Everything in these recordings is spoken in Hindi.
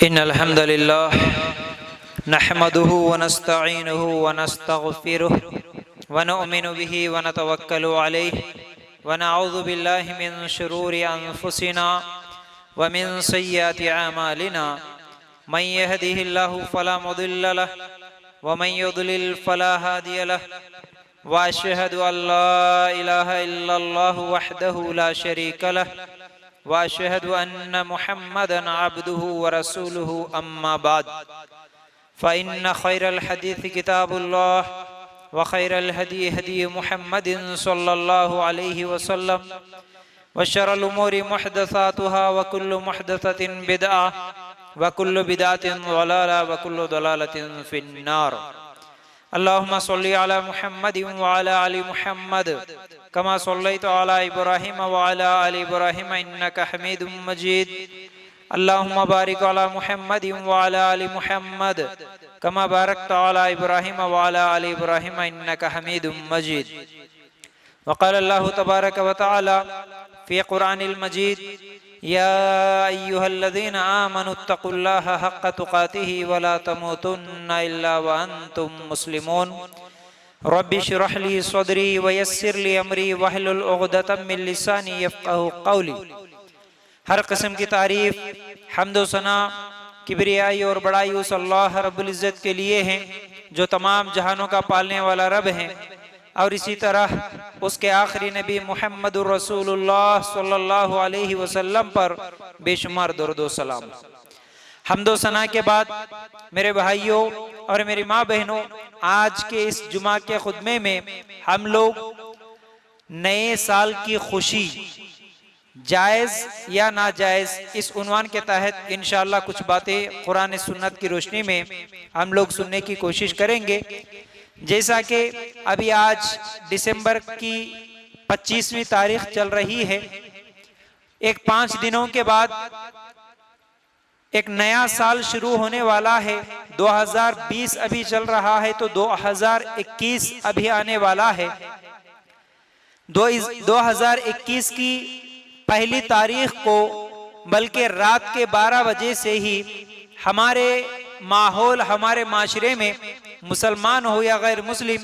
इन्नल हम्दुलिल्लाह नहमदुहु व नस्तईनुहु व नस्तगफिरुहु व नु'मिनु बिही व नतवक्कलु अलैहि व नऊज़ु बिल्लाहि मिन शुरूरि अनफुसिना व मिन सय्यिआति अमालिना मन यहदिहिल्लाहु फला मुदिल्ल लहु व मन युद्लिल फला हादिय लहु व अशहदु अल्ला इलाहा इल्लल्लाहु वहदहु ला शरीका लहु वाशहदु अन्न मुहम्मदन अब्दुहु व रसूलुहु अम्मा बाद फ़इन्न खैरल हदीस किताबुल्लाह व खैरल हदी हदी मुहम्मदिन सल्लल्लाहु अलैहि वसल्लम व शर्रल उमूरि मुहदसातुहा व कुल्लु मुहदसतिन बिदअह व कुल्लु बिदअतिन ज़लाला व कुल्लु ज़लालतिन फिन्नार। अल्लाहुम्मा सल्लि अला मुहम्मद व अला आलि मुहम्मद कमा सल्लैत अला इब्राहीम व अला आलि इब्राहीम इन्नका हमीदुम मजीद। अल्लाहुम्मा बारिक अला मुहम्मद व अला आलि मुहम्मद कमा बारकत अला इब्राहीम व अला आलि इब्राहीम इन्नका हमीदुम मजीद। वक़ाल अल्लाहु तबारक व तआला फ़ी क़ुरआनिल मजीद या अय्युहल्लज़ीना आमनुत्तक़ुल्लाहा हक़्क़ तुक़ातिही व ला तमूतुन्ना इल्ला व अंतुम मुस्लिमून। रब्बि इश्रह ली सदरी व यस्सिर ली अमरी वहलुल उक़दतम मिन लिसानी यफ़क़हू क़ौली। हर किस्म की तारीफ, हम्द व सना, किबरियाई और बड़ाई उस अल्लाह रब्बुल इज़्ज़त के लिए हैं जो तमाम जहानों का पालने वाला रब है, और इसी तरह उसके आखिरी नबी मुहम्मदुर रसूलुल्लाह सल्लल्लाहु अलैहि वसल्लम पर बेशुमार दरूद व सलाम। हम्द व सना के बाद मेरे भाइयों और मेरी माँ बहनों, आज के इस जुमा के खुतबे में हम लोग नए साल की खुशी जायज़ या नाजायज़ इस उन्वान के तहत इंशाअल्लाह कुछ बातें कुरान सुन्नत की रोशनी में हम लोग सुनने की कोशिश करेंगे। जैसा कि अभी आज दिसंबर की 25वीं तारीख चल रही है, एक 5 दिनों के बाद एक नया साल शुरू होने वाला है। 2020 अभी चल रहा है तो 2021 अभी आने वाला है। 2021 की पहली तारीख को बल्कि रात के 12 बजे से ही हमारे माहौल, हमारे माशरे में मुसलमान हो या गैर मुस्लिम,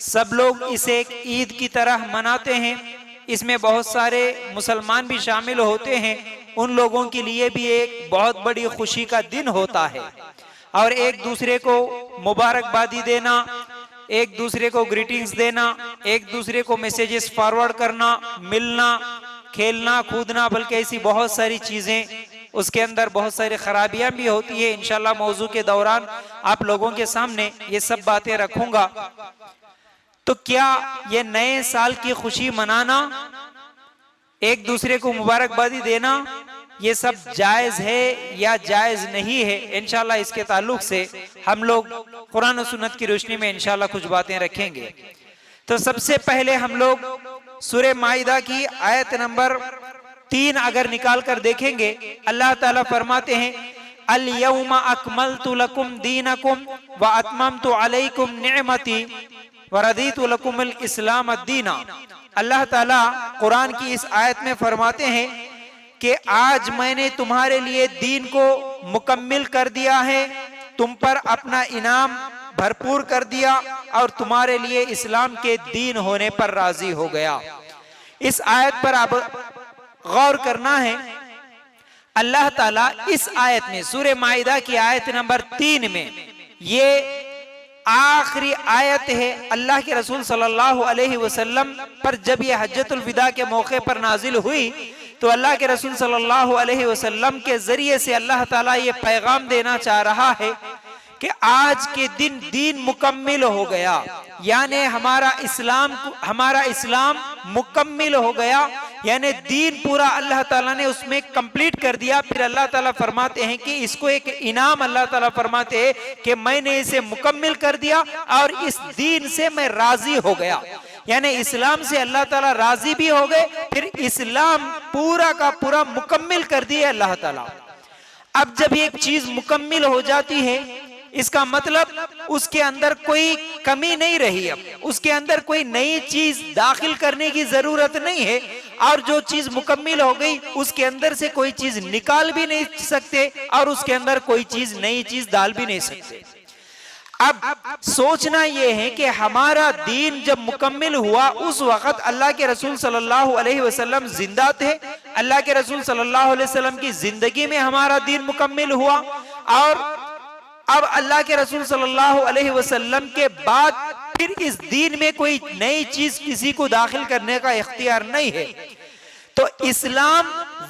सब लोग इसे एक ईद की तरह मनाते हैं। इसमें बहुत सारे मुसलमान भी शामिल होते हैं। उन लोगों के लिए भी एक बहुत बड़ी खुशी का दिन होता है और एक दूसरे को मुबारकबादी देना, एक दूसरे को ग्रीटिंग्स देना, एक दूसरे को मैसेजेस फॉरवर्ड करना, मिलना, खेलना कूदना, बल्कि ऐसी बहुत सारी चीजें, उसके अंदर बहुत सारी खराबियां भी होती है। इंशाल्लाह मौजू के दौरान आप लोगों के सामने ये सब बातें रखूंगा। तो क्या ये नए साल की खुशी मनाना, एक दूसरे को मुबारकबादी देना, ये सब जायज है या जायज नहीं है? इंशाल्लाह इसके ताल्लुक से हम लोग कुरान और सुन्नत की रोशनी में इंशाल्लाह कुछ बातें रखेंगे। तो सबसे पहले हम लोग सूरह माइदा की आयत नंबर 3 अगर निकाल कर देखेंगे, अल्लाह ताला फरमाते हैं अल यौमा अकमलतु लकुम दीनकुम व अतममतु अलैकुम निअमती व रदीतु लकुमुल इस्लाम दीना। अल्लाह ताला कुरान की इस आयत में फरमाते हैं कि आज मैंने तुम्हारे लिए दीन को मुकम्मिल कर दिया है, तुम पर अपना इनाम भरपूर कर दिया और तुम्हारे लिए इस्लाम के दीन होने पर राजी हो गया। इस आयत पर अब गौर करना है। अल्लाह ताला इस आयत में, सूरह माइदा की आयत नंबर 3 में, ये आखिरी आयत है अल्लाह के रसूल सल्लल्लाहु अलैहि वसल्लम पर जब ये हज्जतुल विदा के मौके पर नाजिल हुई तो अल्लाह के रसूल सल्लल्लाहु अलैहि वसल्लम के जरिए से अल्लाह ताला ये पैगाम देना चाह रहा है कि आज के दिन दीन मुकम्मिल हो गया, यानी हमारा इस्लाम मुकम्मिल हो गया, यानी दीन पूरा अल्लाह ताला ने उसमें कंप्लीट कर दिया। फिर अल्लाह ताला फरमाते हैं कि इसको एक इनाम अल्लाह ताला फरमाते हैं कि मैंने इसे मुकम्मिल कर दिया और इस दीन से मैं राजी हो गया, यानी इस्लाम से अल्लाह ताला राजी भी हो गए। फिर इस्लाम पूरा का पूरा मुकम्मिल कर दिया अल्लाह ताला। अब जब एक चीज मुकम्मिल हो जाती है, इसका मतलब उसके अंदर कोई कमी नहीं रही, अब उसके अंदर कोई नई चीज दाखिल करने की जरूरत नहीं है। और जो चीज मुकम्मिल हो गई उसके अंदर से कोई चीज निकाल भी नहीं सकते और उसके अंदर कोई चीज नई चीज डाल भी नहीं सकते। अब सोचना यह है कि हमारा दीन जब मुकम्मिल हुआ उस वक्त अल्लाह के रसूल सल्लल्लाहु अलैहि वसल्लम जिंदा थे, अल्लाह के रसूल सल्लल्लाहु अलैहि वसल्लम की जिंदगी में हमारा दीन मुकम्मिल हुआ, और अब अल्लाह के रसूल सल्लल्लाहु अलैहि वसल्लम के बाद फिर इस दीन में कोई नई चीज किसी को दाखिल करने का इख्तियार नहीं है। तो इस्लाम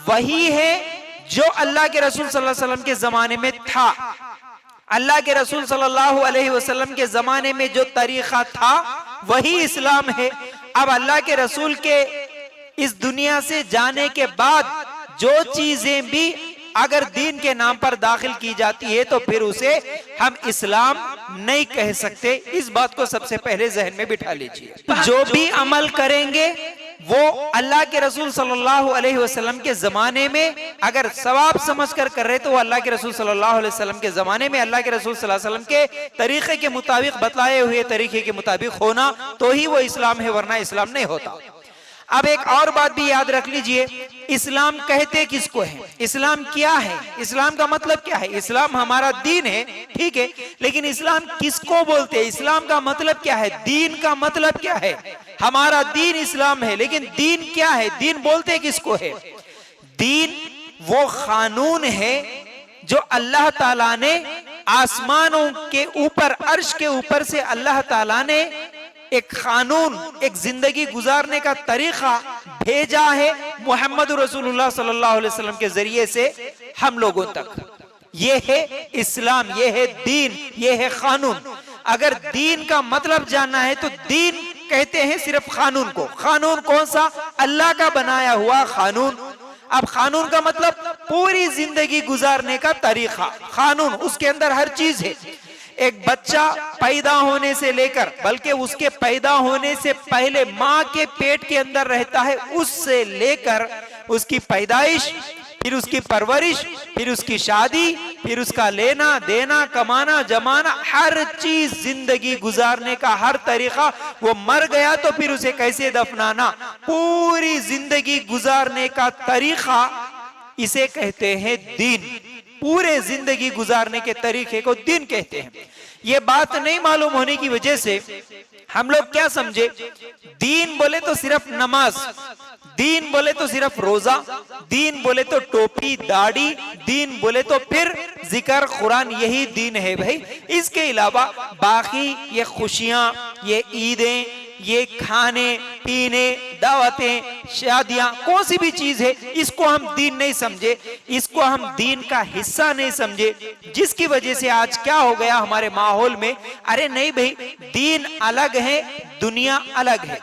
वही है जो अल्लाह के रसूल सल्लल्लाहु अलैहि वसल्लम के जमाने में था। अल्लाह के रसूल सल्लल्लाहु अलैहि वसल्लम के जमाने में जो तरीका था वही इस्लाम है। अब अल्लाह के रसूल के इस दुनिया से जाने के बाद जो चीजें भी अगर दीन के नाम पर दाखिल की जाती है तो फिर उसे हम इस्लाम नहीं कह सकते। इस बात को सबसे पहले जहन में बिठा लीजिए। जो भी अमल करेंगे वो अल्लाह के रसूल सल्लल्लाहु अलैहि वसल्लम के जमाने में अगर सवाब समझ कर रहे तो वो अल्लाह के रसूल सल्लल्लाहु अलैहि वसल्लम के जमाने में अल्लाह के रसूल सल्लल्लाहु अलैहि वसल्लम के तरीके के मुताबिक, बतलाए हुए तरीके के मुताबिक होना तो ही वो इस्लाम है, वरना इस्लाम नहीं होता। अब एक और बात भी याद रख लीजिए, इस्लाम कहते किसको है, इस्लाम क्या है, इस्लाम का मतलब क्या है। इस्लाम हमारा दीन है, ठीक है, लेकिन इस्लाम किसको बोलते हैं, इस्लाम का मतलब क्या है, दीन का मतलब क्या है। हमारा दीन इस्लाम है, लेकिन दीन क्या है, दीन बोलते किसको है। दीन वो कानून है जो अल्लाह ताला ने आसमानों के ऊपर, अर्श के ऊपर से अल्लाह ताला ने एक कानून, एक जिंदगी गुजारने का तरीका भेजा है मोहम्मद रसूलुल्लाह सल्लल्लाहु अलैहि वसल्लम के जरिए से हम लोगों तक। ये है इस्लाम, ये है दीन, ये है कानून। अगर दीन का मतलब जानना है तो दीन कहते हैं सिर्फ कानून को। कानून कौन सा, अल्लाह का बनाया हुआ कानून। अब कानून का मतलब पूरी जिंदगी गुजारने का तरीका। कानून उसके अंदर हर चीज है। एक बच्चा पैदा होने से लेकर, बल्कि उसके पैदा होने से पहले माँ के पेट के अंदर रहता है, उससे लेकर उसकी पैदाइश, फिर उसकी परवरिश, फिर उसकी शादी, फिर उसका लेना देना, कमाना जमाना, हर चीज, जिंदगी गुजारने का हर तरीका। वो मर गया तो फिर उसे कैसे दफनाना, पूरी जिंदगी गुजारने का तरीका, इसे कहते हैं दीन। पूरे जिंदगी गुजारने के तरीके को दीन कहते हैं। ये बात नहीं मालूम होने की वजह से हम लोग क्या समझे, दीन बोले तो सिर्फ नमाज, दीन बोले तो सिर्फ रोजा, दीन बोले तो टोपी दाढ़ी, दीन बोले तो फिर जिक्र कुरान, यही दीन है भाई। इसके अलावा बाकी ये खुशियां, ये ईदें, ये खाने पीने, दावतें, शादियां, कौन सी भी चीज है, इसको हम दीन नहीं समझे, इसको हम दीन का हिस्सा नहीं समझे, जिसकी वजह से आज क्या हो गया हमारे माहौल में, अरे नहीं भाई, दीन अलग है, दुनिया अलग है।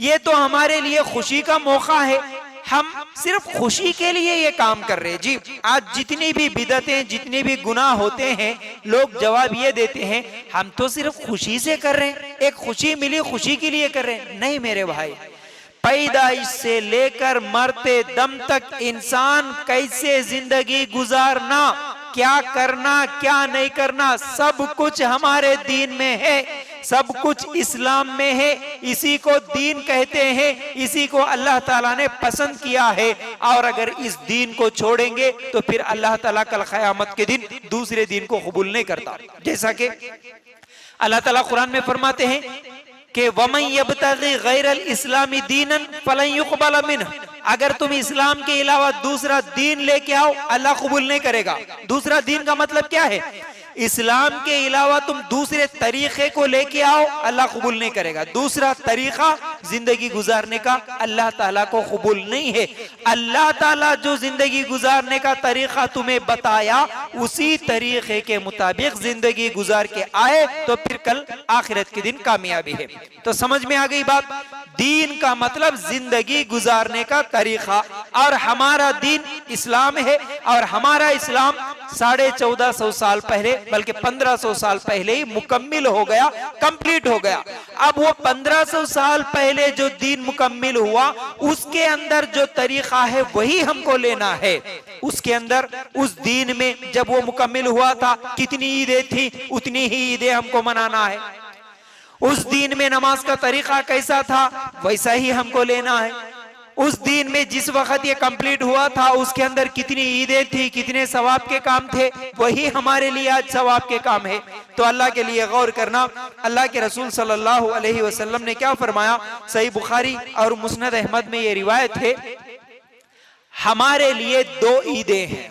ये तो हमारे लिए खुशी का मौका है, हम सिर्फ खुशी के लिए ये काम कर रहे हैं जी। आज जितनी भी बिदतें, जितने भी गुनाह होते हैं, लोग जवाब ये देते हैं हम तो सिर्फ खुशी से कर रहे हैं, एक खुशी मिली खुशी के लिए कर रहे हैं। नहीं मेरे भाई, पैदाइश से लेकर मरते दम तक इंसान कैसे जिंदगी गुजारना, क्या करना क्या नहीं करना, सब कुछ हमारे दीन में है, सब कुछ इस्लाम में है। इसी को दीन कहते हैं, इसी को अल्लाह ताला ने पसंद किया है। और अगर इस दीन को छोड़ेंगे तो फिर अल्लाह ताला कल क़यामत के दिन दूसरे दीन को कबूल नहीं करता। जैसा कि अल्लाह ताला कुरान में फरमाते हैं कि वमन यब्तगी गैरल इस्लामी दीनन फलन युक़बल मिन्हु, अगर तुम इस्लाम के अलावा दूसरा दीन लेके आओ अल्लाह कबूल नहीं करेगा। दूसरा दीन का मतलब क्या है, इस्लाम के अलावा तुम दूसरे तरीके को लेके आओ अल्लाह कबूल नहीं करेगा। दूसरा तरीका जिंदगी गुजारने का अल्लाह ताला को कबूल नहीं है। अल्लाह ताला जो जिंदगी गुजारने का तरीका तुम्हें बताया उसी तरीके के मुताबिक जिंदगी गुजार के आए तो फिर कल आखिरत के दिन कामयाबी है। तो समझ में आ गई बात, दीन का मतलब जिंदगी गुजारने का तरीका। और हमारा दीन इस्लाम है, और हमारा इस्लाम 1450 साल पहले, बल्कि 1500 साल पहले ही मुकम्मिल हो गया, कंप्लीट हो गया। अब वो 1500 साल पहले जो दीन मुकम्मिल हुआ उसके अंदर जो तरीका है वही हमको लेना है। उसके अंदर, उस दीन में जब वो मुकम्मिल हुआ था कितनी ईदें थी, उतनी ही ईदें हमको मनाना है। उस दीन में नमाज का तरीका कैसा था वैसा ही हमको लेना है। उस दिन में जिस वक्त ये कंप्लीट हुआ था उसके अंदर कितनी ईदें थी, कितने सवाब के काम थे, वही हमारे लिए आज सवाब के काम है। तो अल्लाह के लिए गौर करना। अल्लाह के रसूल सल्लल्लाहु अलैहि वसल्लम ने क्या फरमाया, सही बुखारी और मुस्नद अहमद में ये रिवायत है, हमारे लिए दो ईदें हैं।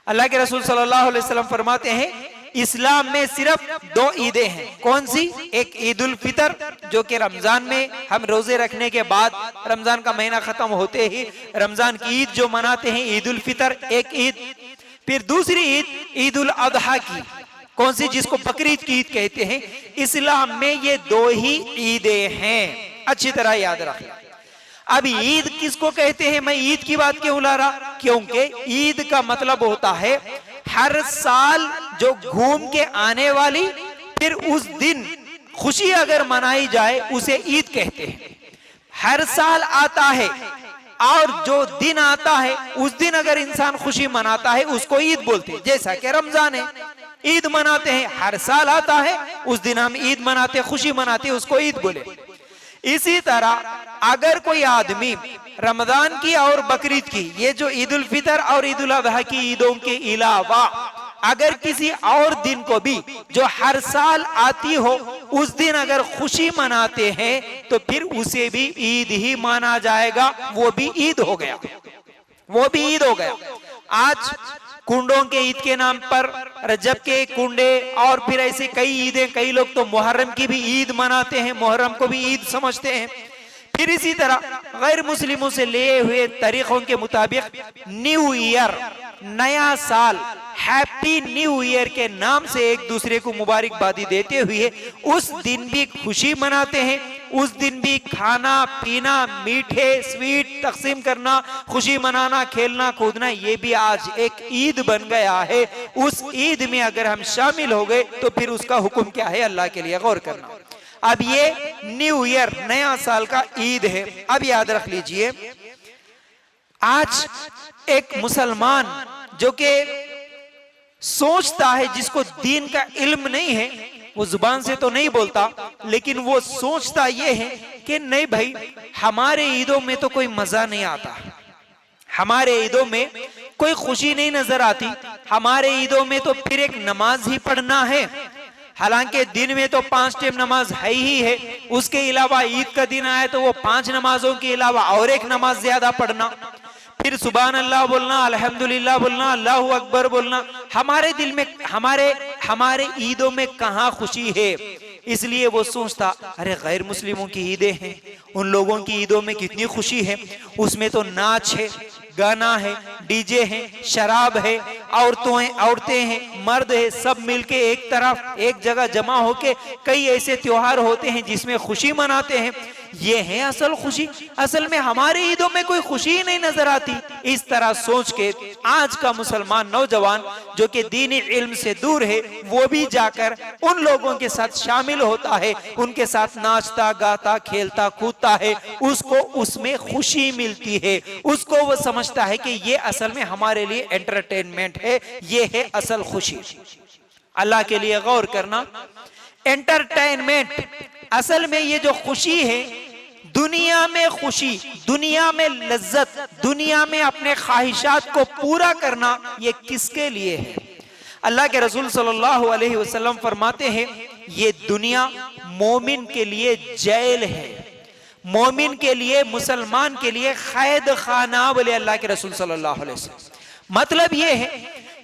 अल्लाह के रसूल सल्लल्लाहु अलैहि वसल्लम फरमाते हैं इस्लाम में सिर्फ दो ईदें हैं। कौन सी? एक ईद उल फितर जो कि रमजान में हम रोजे रखने के बाद रमजान का महीना खत्म होते ही रमजान की ईद जो मनाते हैं ईद उल फितर एक ईद। फिर दूसरी ईद ईद उल अदहा की, कौन सी? जिसको बकरीद की ईद कहते हैं। इस्लाम में ये दो ही ईदें हैं, अच्छी तरह याद रखें। अब ईद किसको कहते हैं? मैं ईद की बात क्यों ला रहा? क्योंकि ईद का मतलब होता है हर साल जो घूम के आने वाली, फिर उस दिन खुशी अगर मनाई जाए उसे ईद कहते हैं। हर साल आता है और जो दिन आता है उस दिन अगर इंसान खुशी मनाता है उसको ईद बोलते हैं। जैसा कि रमजान है, ईद मनाते हैं, हर साल आता है, उस दिन हम ईद मनाते, खुशी मनाते, उसको ईद बोले। इसी तरह अगर कोई आदमी रमजान की और बकरीद की, ये जो ईद उल फितर और ईद उल अदहा की ईदों के अलावा अगर किसी और दिन को भी जो हर साल आती हो उस दिन अगर खुशी मनाते हैं तो फिर उसे भी ईद ही माना जाएगा, वो भी ईद हो गया, वो भी ईद हो गया। आज कुंडों के ईद के नाम पर रजब के कुंडे और फिर ऐसे कई ईदें, कई लोग तो मुहर्रम की भी ईद मनाते हैं, मुहर्रम को भी ईद समझते हैं। फिर इसी तरह गैर मुस्लिमों से लिए हुए तरीकों के मुताबिक न्यू ईयर, नया साल, हैप्पी न्यू ईयर के नाम से एक दूसरे को मुबारकबादी देते हुए उस दिन भी खुशी मनाते हैं। उस दिन भी खाना पीना, मीठे स्वीट तकसीम करना, खुशी मनाना, खेलना कूदना, ये भी आज एक ईद बन गया है। उस ईद में अगर हम शामिल हो गए तो फिर उसका हुक्म क्या है, अल्लाह के लिए गौर करना। अब ये न्यू ईयर, नया साल का ईद है। अब याद रख लीजिए, आज एक मुसलमान जो कि सोचता है, जिसको दीन का इल्म नहीं है, वो जुबान से तो नहीं बोलता लेकिन वो सोचता ये है कि नहीं भाई हमारे ईदों में तो कोई मजा नहीं आता, हमारे ईदों में कोई खुशी नहीं नजर आती, हमारे ईदों में तो फिर एक नमाज ही पढ़ना है। हालांकि दिन में तो 5 टाइम नमाज है ही है, उसके अलावा ईद का दिन आए तो वो 5 नमाजों के अलावा और एक नमाज ज्यादा पढ़ना, फिर सुभान अल्लाह बोलना, अल्हम्दुलिल्लाह बोलना, अल्लाहु अकबर बोलना। हमारे दिल में, हमारे ईदों में कहाँ खुशी है? इसलिए वो सोचता अरे गैर मुस्लिमों की ईदें हैं, उन लोगों की ईदों में कितनी खुशी है, उसमें तो नाच है, गाना है, डीजे है, शराब है, औरतें हैं, मर्द है, सब मिलके एक तरफ एक जगह जमा होके कई ऐसे त्योहार होते हैं जिसमें खुशी मनाते हैं। ये है असल खुशी। असल में हमारे ईदों में कोई खुशी ही नहीं नजर आती। इस तरह सोच के आज का मुसलमान नौजवान जो कि दीनी इल्म से दूर है, वो भी जाकर उन लोगों के साथ शामिल होता है, उनके साथ नाचता गाता खेलता कूदता है, उसको उसमें खुशी मिलती है, उसको वो समझता है कि ये असल में हमारे लिए एंटरटेनमेंट है, ये है असल खुशी। अल्लाह के लिए गौर करना, एंटरटेनमेंट, असल में ये जो खुशी है, दुनिया में खुशी, दुनिया में लज्जत, दुनिया में अपने ख्वाहिशात को पूरा करना, ये किसके लिए है? अल्लाह के रसूल सल्लल्लाहु अलैहि वसल्लम फरमाते हैं ये दुनिया मोमिन के लिए जेल है, मोमिन के लिए, मुसलमान के लिए कैद खाना, बोले अल्लाह के रसूल सल्लल्लाहु अलैहि वसल्लम। मतलब ये है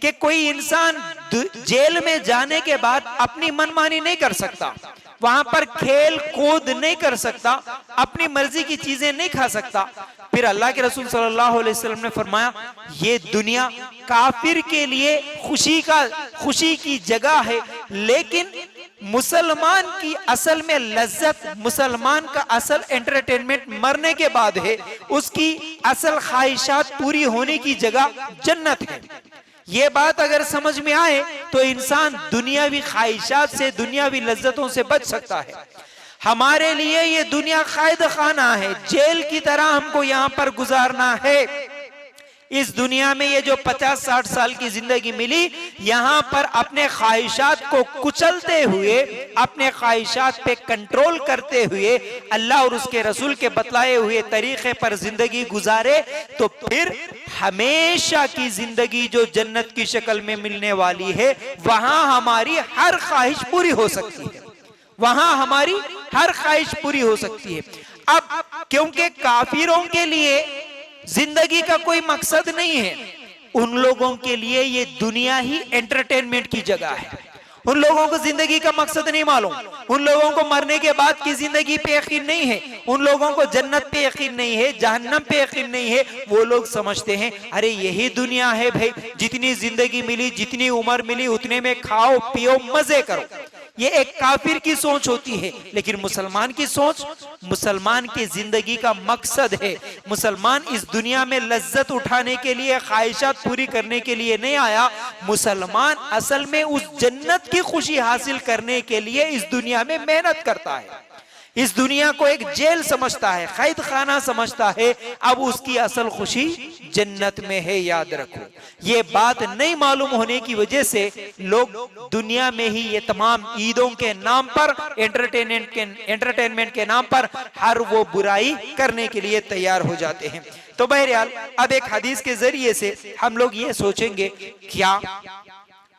कि कोई इंसान जेल में जाने के बाद अपनी मनमानी नहीं कर सकता, वहां पर खेल कूद नहीं कर सकता, अपनी मर्जी की चीजें नहीं खा सकता। फिर अल्लाह के रसूल सल्लल्लाहु अलैहि वसल्लम ने फरमाया ये दुनिया काफिर के लिए खुशी की जगह है, लेकिन मुसलमान की असल में लज्जत, मुसलमान का असल एंटरटेनमेंट मरने के बाद है, उसकी असल ख्वाहिशात पूरी होने की जगह जन्नत है। ये बात अगर समझ में आए तो इंसान दुनियावी ख्वाहिशात से, दुनियावी लज्जतों से बच सकता है। हमारे लिए ये दुनिया कैद खाना है, जेल की तरह हमको यहाँ पर गुजारना है। इस दुनिया में ये जो 50-60 साल की जिंदगी मिली, यहाँ पर अपने ख्वाहिशात को कुचलते हुए, अपने ख्वाहिशात पे कंट्रोल करते हुए अल्लाह और उसके रसूल के बतलाए हुए तरीके पर जिंदगी गुजारे, तो फिर हमेशा की जिंदगी जो जन्नत की शक्ल में मिलने वाली है, वहां हमारी हर ख्वाहिश पूरी हो सकती है, वहां हमारी हर ख्वाहिश पूरी हो सकती है। अब क्योंकि काफिरों के लिए जिंदगी का कोई मकसद नहीं है, उन लोगों के लिए ये दुनिया ही एंटरटेनमेंट की जगह है। उन लोगों को जिंदगी का मकसद नहीं मालूम, उन लोगों को मरने के बाद की जिंदगी पे यकीन नहीं है, उन लोगों को जन्नत पे यकीन नहीं है, जहन्नम पे यकीन नहीं है। वो लोग समझते हैं अरे यही दुनिया है भाई, जितनी जिंदगी मिली, जितनी उम्र मिली, उतने में खाओ पियो मजे करो। ये एक काफिर की सोच होती है। लेकिन मुसलमान की सोच, मुसलमान की जिंदगी का मकसद है, मुसलमान इस दुनिया में लज्जत उठाने के लिए, ख्वाहिशात पूरी करने के लिए नहीं आया। मुसलमान असल में उस जन्नत की खुशी हासिल करने के लिए इस दुनिया में मेहनत करता है, इस दुनिया को एक जेल समझता है, कैद खाना समझता है। अब उसकी असल खुशी जन्नत में है, याद रखो। ये बात नहीं मालूम होने की वजह से लोग दुनिया में ही ये तमाम ईदों के नाम पर, एंटरटेनमेंट के नाम पर हर वो बुराई करने के लिए तैयार हो जाते हैं। तो बहरहाल अब एक हदीस के जरिए से हम लोग ये सोचेंगे, क्या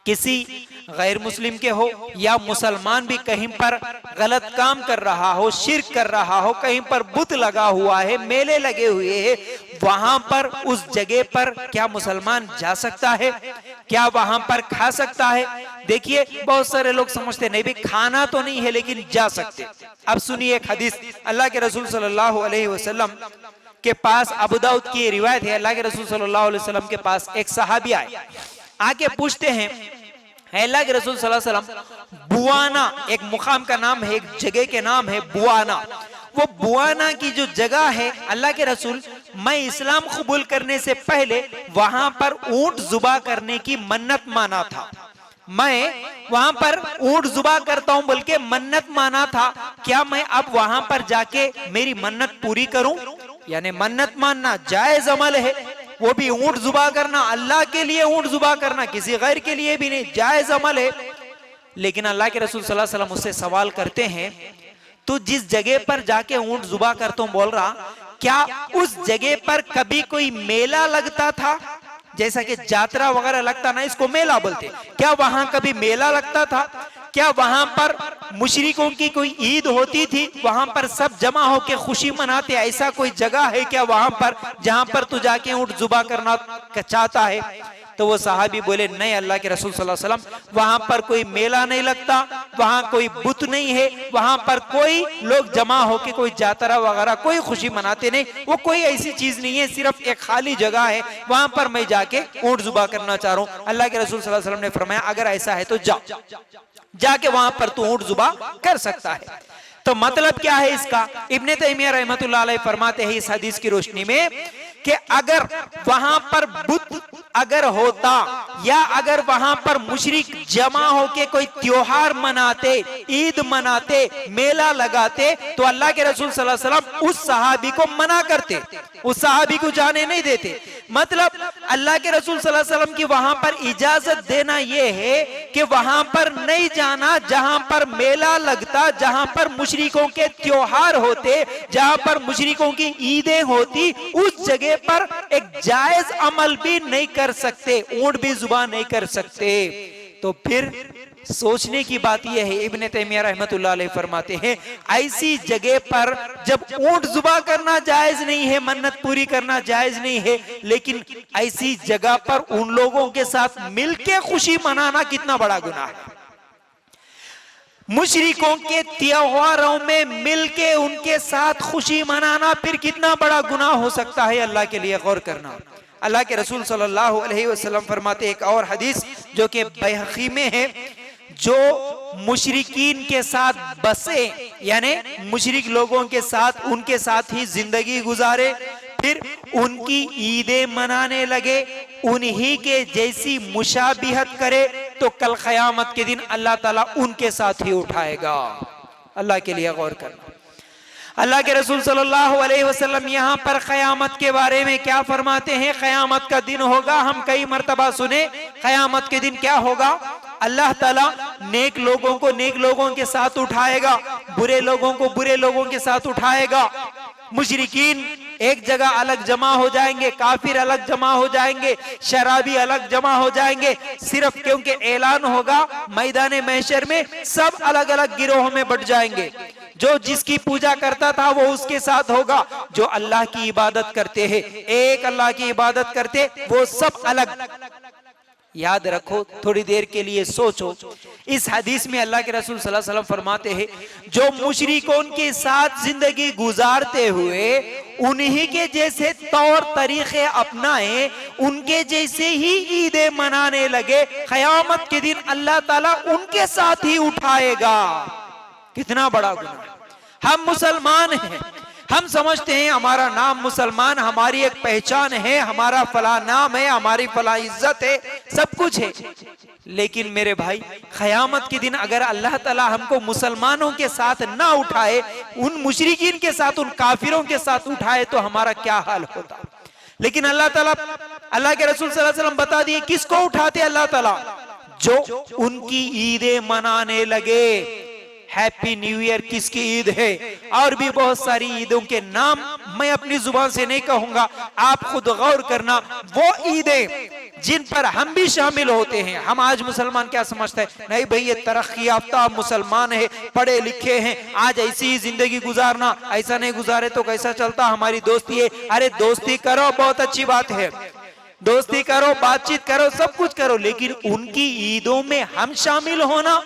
किसी गैर मुस्लिम के हो या मुसलमान भी कहीं पर गलत काम कर रहा हो, शिर्क कर रहा हो, कहीं पर बुत लगा हुआ है, मेले लगे हुए हैं, वहां पर उस जगह पर क्या मुसलमान जा सकता है? क्या वहां पर खा सकता है? देखिए बहुत सारे लोग समझते नहीं भाई खाना तो नहीं है लेकिन जा सकते। अब सुनिए एक हदीस, अल्लाह के रसूल सल्लल्लाहु अलैहि वसल्लम के पास, अबू दाऊद की रिवायत है, अल्लाह के रसूल सल्लल्लाहु अलैहि वसल्लम के पास एक सहाबी आए, आके पूछते हैं, अल्लाह के रसूल सल्लल्लाहु अलैहि वसल्लम, बुआना एक मुकाम का नाम है, एक जगह के नाम है बुआना, वो बुआना की जो जगह है, अल्लाह के रसूल, मैं इस्लाम कबूल करने से पहले वहां पर ऊंट जुबा करने की मन्नत माना था, मैं वहां पर ऊंट जुबा करता हूं बल्कि मन्नत माना था, क्या मैं अब वहां पर जाके मेरी मन्नत पूरी करूं? यानी मन्नत मानना जायज अमल है, वो भी ऊंट जुबा करना, अल्लाह के लिए ऊंट जुबा करना, किसी गैर के लिए भी नहीं, जायज अमल है। लेकिन अल्लाह के रसूल सल्लल्लाहु अलैहि वसल्लम उससे सवाल करते हैं, तो जिस जगह पर जाके ऊंट जुबा करता हूं, बोल रहा, क्या उस जगह पर कभी कोई मेला लगता था? जैसा कि जात्रा वगैरह लगता ना, इसको मेला बोलते, क्या वहां कभी मेला लगता था? क्या वहां पर मुशरिकों की कोई ईद होती थी, वहां पर सब जमा होकर खुशी मनाते, ऐसा कोई जगह है क्या वहां पर जहां पर तू जाके ऊंट जुबा करना चाहता है? तो वो सहाबी बोले, नहीं अल्लाह के रसूल सल्लल्लाहु अलैहि वसल्लम, वहां पर कोई मेला नहीं लगता, वहां कोई बुत नहीं है, वहां पर कोई लोग जमा होके कोई जातरा वगैरह कोई खुशी मनाते नहीं, वो कोई ऐसी चीज नहीं है, सिर्फ एक खाली जगह है, वहां पर मैं जाके ऊंट जुबा करना चाह रहा हूं। अल्लाह के रसूल सल्लल्लाहु अलैहि वसल्लम ने फरमाया, अगर ऐसा है तो जाके वहां पर तू ऊंट जुबा कर सकता है। तो मतलब क्या है इसका? इब्ने तैमिया रहमतुल्लाह अलैह फरमाते हैं इस हदीस की रोशनी में कि अगर वहां पर बुत अगर होता या अगर वहां पर मुशरिक जमा होके कोई त्योहार मनाते, ईद मनाते, मेला लगाते, तो अल्लाह के रसूल सल्लल्लाहु अलैहि वसल्लम उस सहाबी को मना करते, उस सहाबी को जाने नहीं देते। मतलब अल्लाह के रसूल सल्लल्लाहु अलैहि वसल्लम की वहां पर इजाजत देना यह है कि वहां पर नहीं जाना जहां पर मेला लगता, जहां पर मुशरिकों के त्योहार होते, जहां पर मुशरिकों की ईदें होती, उस जगह पर एक जायज अमल भी नहीं कर सकते, ऊंट भी जुबा नहीं कर सकते। तो फिर सोचने की बात यह है, इब्ने तैमिया रहमतुल्लाह अलैह फरमाते हैं, ऐसी जगह पर जब ऊंट जुबा करना जायज नहीं है, मन्नत पूरी करना जायज नहीं है, लेकिन ऐसी जगह पर उन लोगों के साथ मिलके खुशी मनाना कितना बड़ा गुनाह है। मुशरिकों के त्योहारों में मिलके उनके साथ खुशी मनाना फिर कितना बड़ा गुनाह हो सकता है, अल्लाह के लिए गौर करना। अल्लाह के रसूल सल्लल्लाहु अलैहि वसल्लम फरमाते, एक और हदीस जो कि बैहक़ी में है, जो मुशरिकीन के साथ बसे, यानी मुशरिक लोगों के साथ उनके साथ ही जिंदगी गुजारे, फिर उनकी ईदें मनाने लगे, उन्हीं के जैसी मुशाबिहत करे, तो कल क़यामत के दिन अल्लाह ताला उनके साथ ही उठाएगा। अल्लाह के लिए गौर करना। अल्लाह के रसूल सल्लल्लाहु अलैहि वसल्लम यहाँ पर क़यामत के बारे में क्या फरमाते हैं? क़यामत का दिन होगा, हम कई मर्तबा सुने, क़यामत के दिन क्या होगा? अल्लाह ताला नेक लोगों को नेक लोगों के साथ उठाएगा, बुरे लोगों को बुरे लोगों के साथ उठाएगा। मुशरिकीन एक जगह अलग जमा हो जाएंगे, काफिर अलग जमा हो जाएंगे, शराबी अलग जमा हो जाएंगे, सिर्फ क्योंकि ऐलान होगा मैदान महशर में सब अलग अलग गिरोह में बट जाएंगे। जो जिसकी पूजा करता था वो उसके साथ होगा, जो अल्लाह की इबादत करते हैं, एक अल्लाह की इबादत करते, वो सब अलग। याद रखो, थोड़ी देर के लिए सोचो, इस हदीस में अल्लाह के रसूल सल्लल्लाहु अलैहि वसल्लम फरमाते हैं, जो मुशरिकों के साथ जिंदगी गुजारते हुए उन्हीं के जैसे तौर तरीके अपनाए, उनके जैसे ही ईदें मनाने लगे, क़यामत के दिन अल्लाह ताला उनके साथ ही उठाएगा। कितना बड़ा गुनाह। हम मुसलमान हैं, हम समझते हैं हमारा नाम मुसलमान, हमारी एक पहचान है, हमारा फला नाम है, हमारी फला इज्जत है, सब कुछ है। लेकिन मेरे भाई, क़यामत के दिन अगर अल्लाह ताला हमको मुसलमानों के साथ ना उठाए, उन मुशरिकीन के साथ, उन काफिरों के साथ उठाए, तो हमारा क्या हाल होता। लेकिन अल्लाह ताला, अल्लाह के रसूल सल्लल्लाहु अलैहि वसल्लम बता दिए किसको उठाते अल्लाह ताला? जो उनकी ईदें मनाने लगे। हैप्पी न्यू ईयर किसकी ईद है? और भी बहुत सारी ईदों के नाम मैं अपनी जुबान से नहीं कहूंगा, आप खुद गौर करना। वो ईदें जिन पर हम भी शामिल होते हैं। हम आज मुसलमान क्या समझते हैं? नहीं भाई, ये तरक्की याफ्ता मुसलमान है, पढ़े लिखे हैं, आज ऐसी ही जिंदगी गुजारना, ऐसा नहीं गुजारे तो कैसा चलता, हमारी दोस्ती है। अरे दोस्ती करो, बहुत अच्छी बात है, दोस्ती करो, बातचीत करो, सब कुछ करो, लेकिन उनकी ईदों में हम शामिल होना,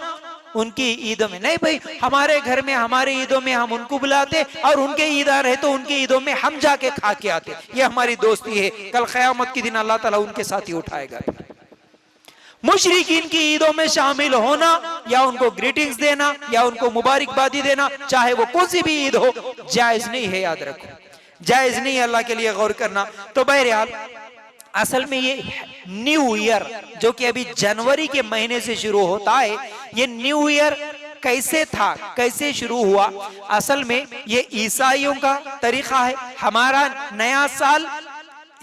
उनकी ईदों में नहीं। भाई, हमारे घर में, हमारे ईदों में हम उनको बुलाते और उनके ईदार है तो उनकी ईदों में हम जाके खा के आते। ये हमारी दोस्ती है। कल क़यामत के दिन अल्लाह ताला उनके साथ ही उठाएगा। मुशरिकीन की ईदों में शामिल होना या उनको ग्रीटिंग्स देना या उनको मुबारकबादी देना, चाहे वो कौन सी भी ईद हो, जायज नहीं है। याद रखो, जायज नहीं है। अल्लाह के लिए गौर करना। तो बहरहाल, असल में ये न्यू ईयर जो कि अभी जनवरी के महीने से शुरू होता है, ये न्यू ईयर कैसे था, कैसे शुरू हुआ? असल में ये ईसाइयों का तरीका है। हमारा नया साल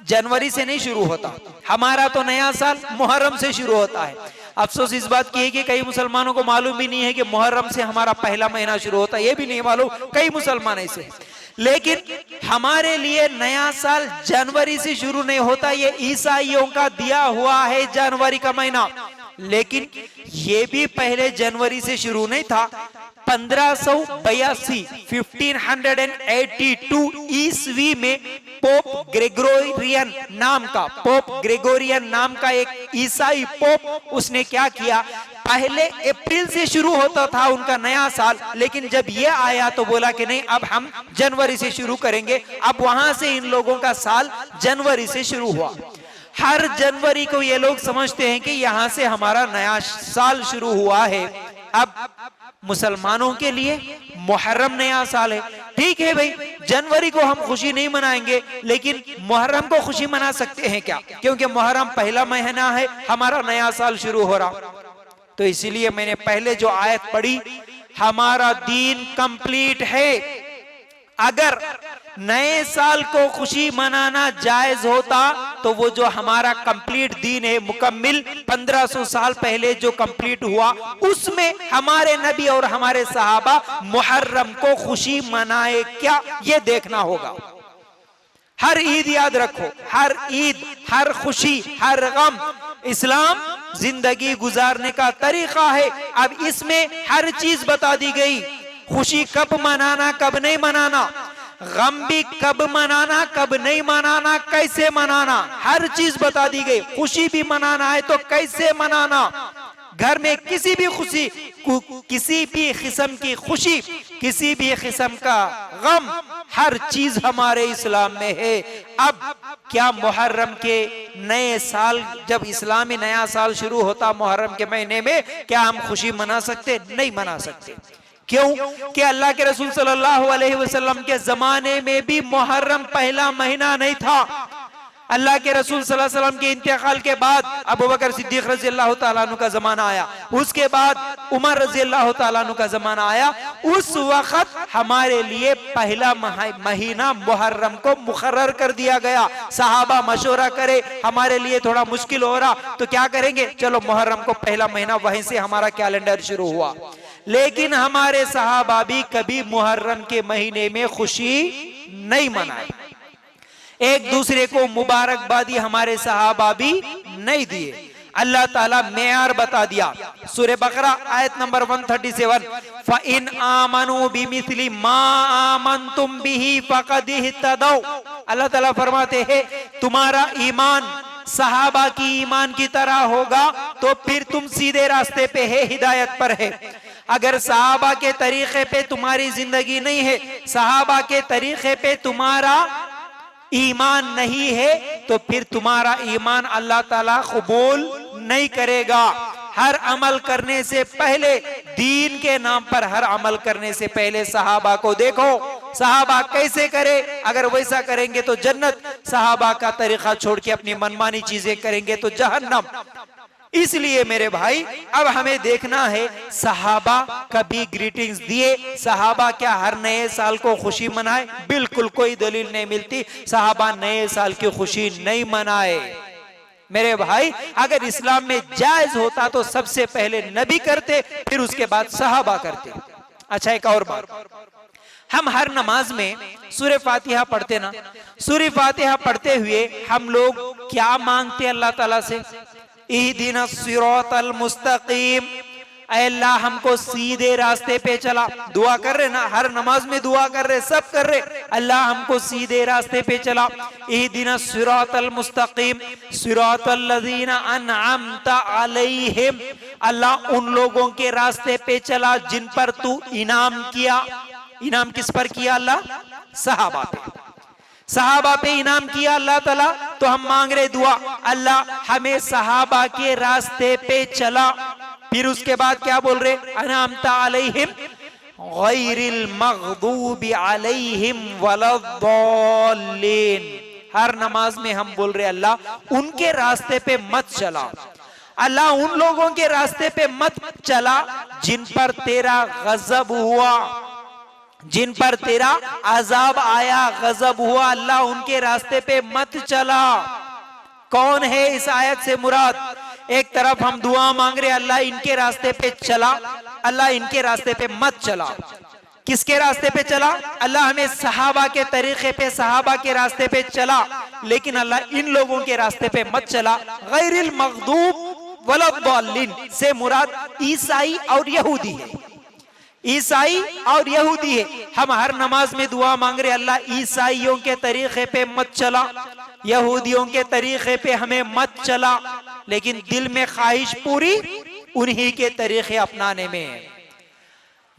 जनवरी से नहीं शुरू होता, हमारा तो नया साल मुहर्रम से शुरू होता है। अफसोस इस बात की है कि कई मुसलमानों को मालूम भी नहीं है कि मुहर्रम से हमारा पहला महीना शुरू होता है, ये भी नहीं मालूम कई मुसलमान ऐसे। लेकिन हमारे लिए नया साल जनवरी से शुरू नहीं होता, ये ईसाइयों का दिया हुआ है जनवरी का महीना। लेकिन ये भी पहले जनवरी से शुरू नहीं था। 1582 1582 ईस्वी में पोप ग्रेगोरियन नाम का एक ईसाई पोप, उसने क्या किया, पहले अप्रैल से शुरू होता था उनका नया साल, लेकिन जब ये आया तो बोला कि नहीं, अब हम जनवरी से शुरू करेंगे। अब वहां से इन लोगों का साल जनवरी से शुरू हुआ। हर जनवरी को ये लोग समझते हैं कि यहां से हमारा नया साल शुरू हुआ है। अब मुसलमानों के लिए मुहर्रम नया साल है। ठीक है भाई, जनवरी को हम खुशी नहीं मनाएंगे, लेकिन मुहर्रम को खुशी मना सकते हैं क्या? क्योंकि मुहर्रम पहला महीना है, हमारा नया साल शुरू हो रहा। तो इसीलिए मैंने पहले जो आयत पढ़ी, हमारा दीन कंप्लीट है। अगर नए साल को खुशी मनाना जायज होता तो वो जो हमारा कंप्लीट दीन है, मुकम्मिल 1500 साल पहले जो कंप्लीट हुआ, उसमें हमारे नबी और हमारे सहाबा मुहर्रम को खुशी मनाए क्या, ये देखना होगा। हर ईद याद रखो, हर ईद, हर खुशी, हर गम, इस्लाम जिंदगी गुजारने का तरीका है। अब इसमें हर चीज बता दी गई। खुशी कब मनाना, कब नहीं मनाना, गम भी कब मनाना, कब नहीं मनाना, कैसे मनाना, हर चीज बता दी गई। खुशी भी मनाना है तो कैसे मनाना, घर में किसी भी खुशी, किसी भी किस्म की खुशी, किसी भी किस्म का गम, हर चीज हमारे इस्लाम में है। अब क्या मुहर्रम के नए साल, जब इस्लामी नया साल शुरू होता मुहर्रम के महीने में, क्या हम खुशी मना सकते? नहीं मना सकते। क्यों? कि अल्लाह के रसूल सल्लल्लाहु अलैहि वसल्लम के जमाने में भी मुहर्रम पहला महीना नहीं था। अल्लाह के रसूल सल्लल्लाहु अलैहि वसल्लम के इंतकाल के बाद अबू बकर सिद्दीक रजी अल्लाह तआला अन्हु का जमाना आया, उसके बाद उमर रजी अल्लाह तआला अन्हु का जमाना आया। उस वक्त हमारे लिए पहला महीना मुहर्रम को मुकर्रर कर दिया गया। सहाबा मशवरा करे हमारे लिए थोड़ा मुश्किल हो रहा तो क्या करेंगे, चलो मुहर्रम को पहला महीना, वहीं से हमारा कैलेंडर शुरू हुआ। लेकिन हमारे सहाबा भी कभी मुहर्रम के महीने में खुशी नहीं मनाए, एक दूसरे को मुबारकबादी हमारे सहाबा भी नहीं दिए। अल्लाह ताला मेयार बता दिया, सूरह बकरा आयत नंबर 137, फ़इन आमनू बिमिस्ली मा आमनतुम बिही फ़क़द इह्तदौ। अल्लाह ताला फरमाते हैं तुम्हारा ईमान सहाबा की ईमान की तरह होगा तो फिर तुम सीधे रास्ते पे है, हिदायत पर है। अगर सहाबा के तरीके पे तुम्हारी जिंदगी नहीं है, सहाबा के तरीके पे तुम्हारा ईमान नहीं है, तो फिर तुम्हारा ईमान अल्लाह ताला कबूल नहीं करेगा। हर अमल करने से पहले, दीन के नाम पर हर अमल करने से पहले सहाबा को देखो, सहाबा कैसे करे, अगर वैसा करेंगे तो जन्नत, सहाबा का तरीका छोड़ के अपनी मनमानी चीजें करेंगे तो जहन्नम। इसलिए मेरे भाई अब हमें देखना है सहाबा कभी ग्रीटिंग्स दिए, सहाबा क्या हर नए साल को खुशी मनाए? बिल्कुल कोई दलील नहीं मिलती सहाबा नए साल की खुशी नहीं मनाए। मेरे भाई अगर इस्लाम में जायज होता तो सबसे पहले नबी करते, फिर उसके बाद सहाबा करते। अच्छा एक और बात, हम हर नमाज में सूरह फातिहा पढ़ते ना, सूरह फातिहा पढ़ते हुए हम लोग क्या मांगते अल्लाह ताला से? इहदिना सिरातल मुस्तकीम, अल्लाह हमको सीधे रास्ते पे चला। दुआ कर रहे ना, हर नमाज में दुआ कर रहे, सब कर रहे, अल्लाह हमको सीधे रास्ते पे चला। इहदिना सिरातल मुस्तकीम सिरातल लज़ीना अनअमता अलैहिम, अल्लाह उन लोगों के रास्ते पे चला जिन पर तू इनाम किया। इनाम किस पर किया? अल्लाह सहाबा पे, सहाबा पे इनाम किया अल्लाह ताला। तो हम मांग रहे दुआ, अल्लाह हमें सहाबा के रास्ते पे चला। फिर उसके बाद क्या बोल रहे? अनअमता अलैहिम गैरिल मग़दूबि अलैहिम वलद्दाल्लीन। हर नमाज में हम बोल रहे अल्लाह उनके रास्ते पे मत चला, अल्लाह उन लोगों के रास्ते पे मत चला जिन पर तेरा गजब हुआ, जिन पर तेरा अजाब आया, गजब हुआ, अल्लाह उनके रास्ते पे मत चला। कौन है इस आयत से मुराद? एक तरफ हम दुआ मांग रहे अल्लाह इनके रास्ते पे चला, अल्लाह इनके रास्ते पे मत चला। किसके रास्ते पे चला? अल्लाह हमें सहाबा के तरीके पे, सहाबा के रास्ते पे चला, लेकिन अल्लाह इन लोगों के रास्ते पे मत चला। गैरिल मग़दूब वलद्दाल्लीन से मुराद ईसाई और यहूदी है, ईसाई और यहूदी है। हम हर नमाज में दुआ मांग रहे अल्लाह ईसाइयों के तरीके पे मत चला, यहूदियों के तरीके पे हमें मत चला, लेकिन दिल में ख्वाहिश पूरी उन्हीं के तरीके अपनाने में है।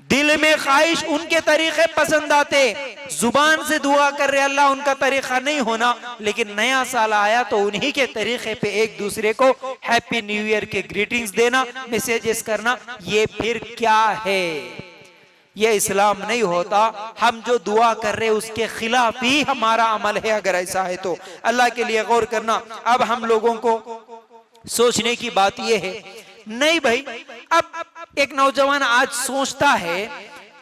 दिल में ख्वाहिश उनके तरीके पसंद आते, जुबान से दुआ कर रहे अल्लाह उनका तरीका नहीं होना, लेकिन नया साल आया तो उन्हीं के तरीके पे एक दूसरे को हैप्पी न्यू ईयर के ग्रीटिंग्स देना, मैसेजेस करना, ये फिर क्या है? ये इस्लाम नहीं होता। हम जो दुआ कर रहे उसके खिलाफ ही हमारा अमल है। अगर ऐसा है तो अल्लाह के लिए गौर करना। अब हम लोगों को सोचने की बात यह है, नहीं भाई अब एक नौजवान आज सोचता है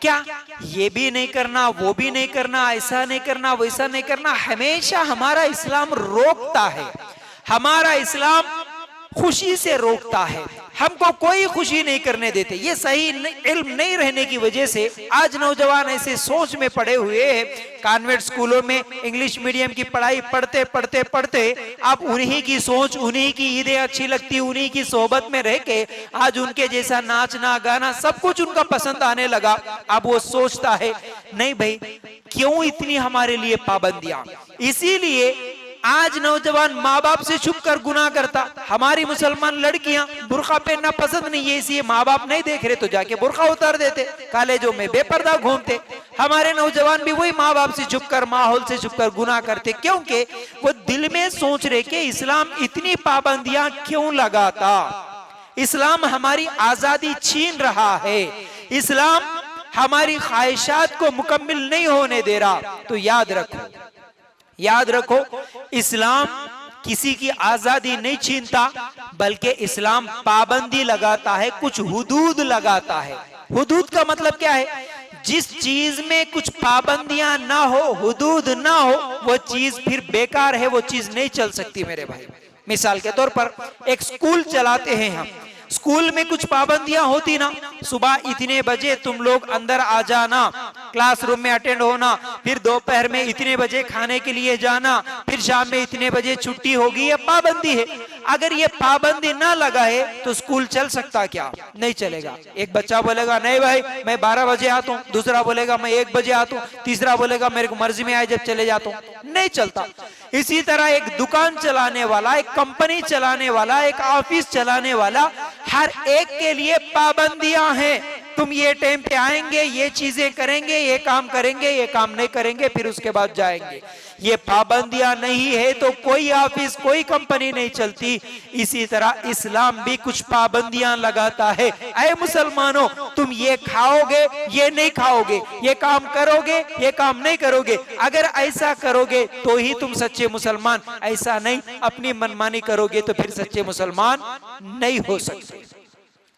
क्या ये भी नहीं करना, वो भी नहीं करना, ऐसा नहीं करना, वैसा नहीं करना। हमेशा हमारा इस्लाम रोकता है, हमारा इस्लाम खुशी से रोकता है, हमको कोई खुशी नहीं करने देते। ये सही इल्म नहीं रहने की वजह से आज नौजवान ऐसे सोच में पड़े हुए हैं। कॉन्वेंट स्कूलों में इंग्लिश मीडियम की पढ़ाई पढ़ते पढ़ते पढ़ते अब उन्हीं की सोच, उन्हीं की ईदें अच्छी लगती, उन्हीं की सोहबत में रह के आज उनके जैसा नाचना गाना सब कुछ उनका पसंद आने लगा। अब वो सोचता है नहीं भाई क्यों इतनी हमारे लिए पाबंदियां। इसीलिए आज नौजवान माँ बाप से छुप कर गुनाह करता। हमारी मुसलमान लड़कियां बुर्का पहनना पसंद नहीं है, इसलिए माँ बाप नहीं देख रहे तो जाके बुर्का उतार देते, कॉलेजों में बेपर्दा घूमते। हमारे नौजवान भी वही माँ बाप से छुप कर, माहौल से छुप कर गुनाह करते, क्योंकि वो दिल में सोच रहे कि इस्लाम इतनी पाबंदियां क्यों लगाता, इस्लाम हमारी आजादी छीन रहा है, इस्लाम हमारी ख्वाहिशात को मुकम्मिल नहीं होने दे रहा। तो याद रखो, याद रखो इस्लाम किसी की आजादी नहीं छीनता, बल्कि इस्लाम पाबंदी लगाता है, कुछ हुदूद लगाता है। हुदूद का मतलब क्या है? जिस चीज में कुछ पाबंदियां ना हो, हुदूद ना हो, वो चीज फिर बेकार है, वो चीज नहीं चल सकती मेरे भाई। मिसाल के तौर पर एक स्कूल चलाते हैं हम, स्कूल में कुछ पाबंदियां होती ना, सुबह इतने बजे तुम लोग अंदर आ जाना, क्लासरूम में अटेंड होना, फिर दोपहर में इतने बजे खाने के लिए जाना, फिर शाम में इतने बजे छुट्टी होगी, ये पाबंदी है। अगर ये पाबंदी ना लगाए तो स्कूल चल सकता क्या? नहीं चलेगा। एक बच्चा बोलेगा नहीं भाई मैं 12 बजे आता हूँ, दूसरा बोलेगा मैं 1 बजे आता हूँ, तीसरा बोलेगा मेरे को मर्जी में आए जब चले जाता हूँ, नहीं चलता। इसी तरह एक दुकान चलाने वाला, एक कंपनी चलाने वाला, एक ऑफिस चलाने वाला, हर एक के लिए पाबंदियां हैं। तुम ये टाइम पे आएंगे, ये चीजें करेंगे, ये काम करेंगे, ये काम नहीं करेंगे, फिर उसके बाद जाएंगे। ये पाबंदियां नहीं है तो कोई ऑफिस, कोई कंपनी नहीं चलती। इसी तरह इस्लाम भी कुछ पाबंदियां लगाता है। ऐ मुसलमानों, तुम ये खाओगे, ये नहीं खाओगे, ये काम करोगे, ये काम नहीं करोगे। अगर ऐसा करोगे तो ही तुम सच्चे मुसलमान, ऐसा नहीं अपनी मनमानी करोगे तो फिर सच्चे मुसलमान नहीं हो सकते।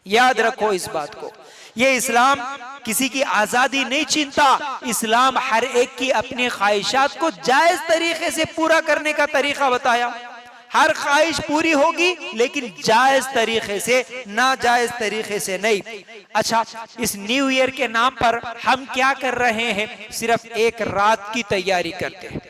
याद रखो इस बात को। ये इस्लाम किसी की आजादी नहीं छीनता, इस्लाम हर एक की अपनी ख्वाहिशात को जायज तरीके से पूरा करने का तरीका बताया। हर ख्वाहिश पूरी होगी लेकिन जायज तरीके से, नाजायज तरीके से नहीं। अच्छा, इस न्यू ईयर के नाम पर हम क्या कर रहे हैं? सिर्फ एक रात की तैयारी करते हैं,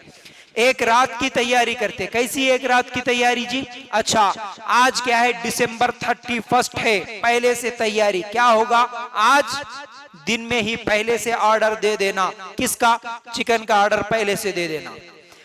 एक रात की तैयारी करते। कैसी एक रात की तैयारी जी? अच्छा, आज क्या है? दिसंबर 31 है, पहले से तैयारी। क्या होगा? आज दिन में ही पहले से ऑर्डर दे देना। किसका? चिकन का ऑर्डर पहले से दे देना,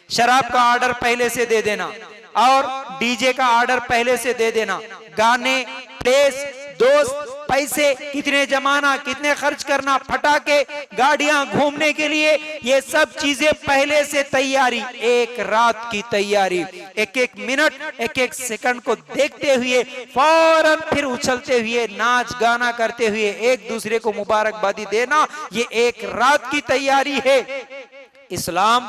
शराब का ऑर्डर पहले से दे देना, और डीजे का ऑर्डर पहले से दे देना। गाने, प्लेस, दोस्त, पैसे कितने जमाना, कितने खर्च करना, फटाके, गाड़ियां, घूमने के लिए, ये सब चीजें पहले से तैयारी। एक रात की तैयारी, एक एक मिनट, एक एक सेकंड को देखते हुए फौरन फिर उछलते हुए, नाच गाना करते हुए एक दूसरे को मुबारकबादी देना, ये एक रात की तैयारी है। इस्लाम